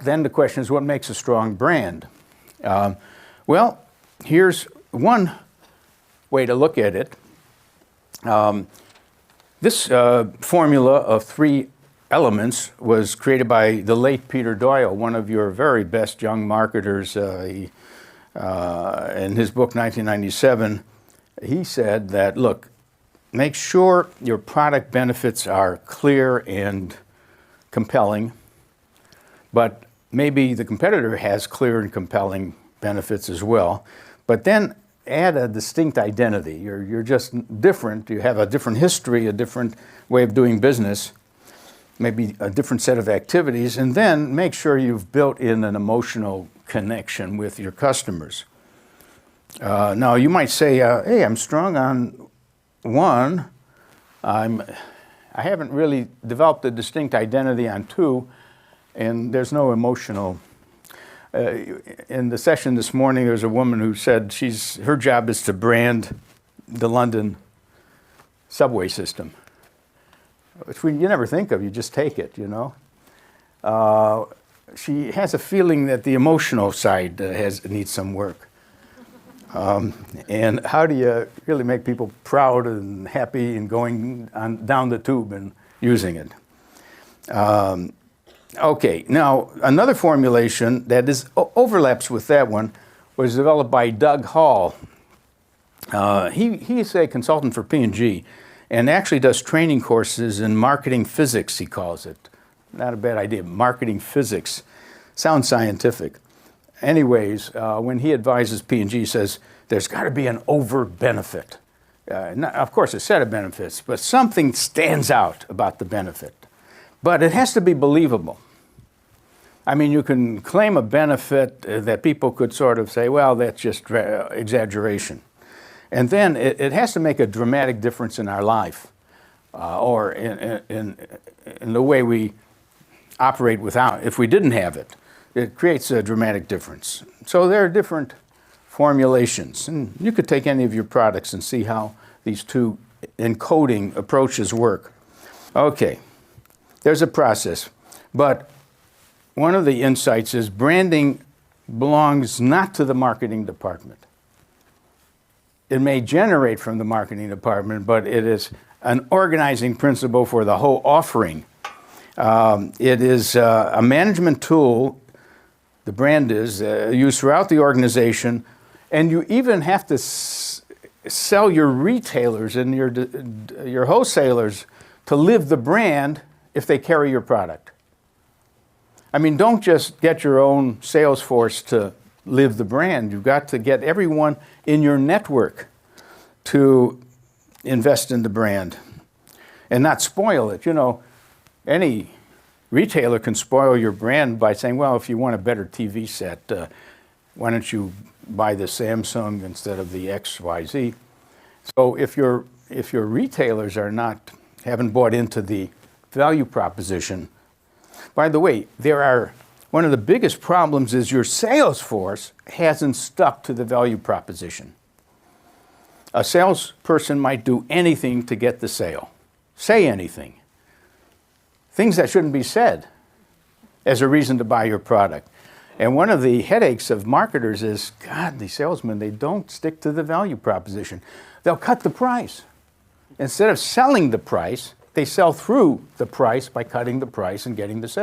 then the question is, what makes a strong brand? Well, here's one way to look at it. This formula of 3 elements was created by the late Peter Doyle, one of your very best young marketers. In his book, 1997, he said that, look, make sure your product benefits are clear and compelling, but maybe the competitor has clear and compelling benefits as well, but then add a distinct identity. You're just different. You have a different history, a different way of doing business, maybe a different set of activities, and then make sure you've built in an emotional connection with your customers. Now, you might say, hey, I'm strong on 1. I haven't really developed a distinct identity on 2, and there's no emotional. In the session this morning, there was a woman who said her job is to brand the London subway system, which you never think of. You just take it, you know. She has a feeling that the emotional side needs some work. And how do you really make people proud and happy and going down the tube and using it? Okay, now another formulation that overlaps with that one was developed by Doug Hall. He's a consultant for P&G and actually does training courses in marketing physics, he calls it. Not a bad idea, marketing physics. Sounds scientific. Anyways, when he advises P&G, he says, there's got to be an over-benefit. Of course, a set of benefits, but something stands out about the benefit. But it has to be believable. I mean, you can claim a benefit that people could sort of say, well, that's just exaggeration. And then it has to make a dramatic difference in our life or in the way we operate if we didn't have it. It creates a dramatic difference. So there are different formulations. And you could take any of your products and see how these 2 encoding approaches work. Okay, there's a process. But one of the insights is branding belongs not to the marketing department. It may generate from the marketing department, but it is an organizing principle for the whole offering. It is a management tool, the brand is, used throughout the organization, and you even have to sell your retailers and your wholesalers to live the brand if they carry your product. I mean, don't just get your own sales force to live the brand. You've got to get everyone in your network to invest in the brand and not spoil it. You know, any retailer can spoil your brand by saying, well, if you want a better TV set, why don't you buy the Samsung instead of the XYZ? So if your retailers haven't bought into the value proposition. By the way, one of the biggest problems is your sales force hasn't stuck to the value proposition. A salesperson might do anything to get the sale, say anything, things that shouldn't be said as a reason to buy your product. And one of the headaches of marketers is, God, these salesmen, they don't stick to the value proposition. They'll cut the price. Instead of selling the price, they sell through the price by cutting the price and getting the sale.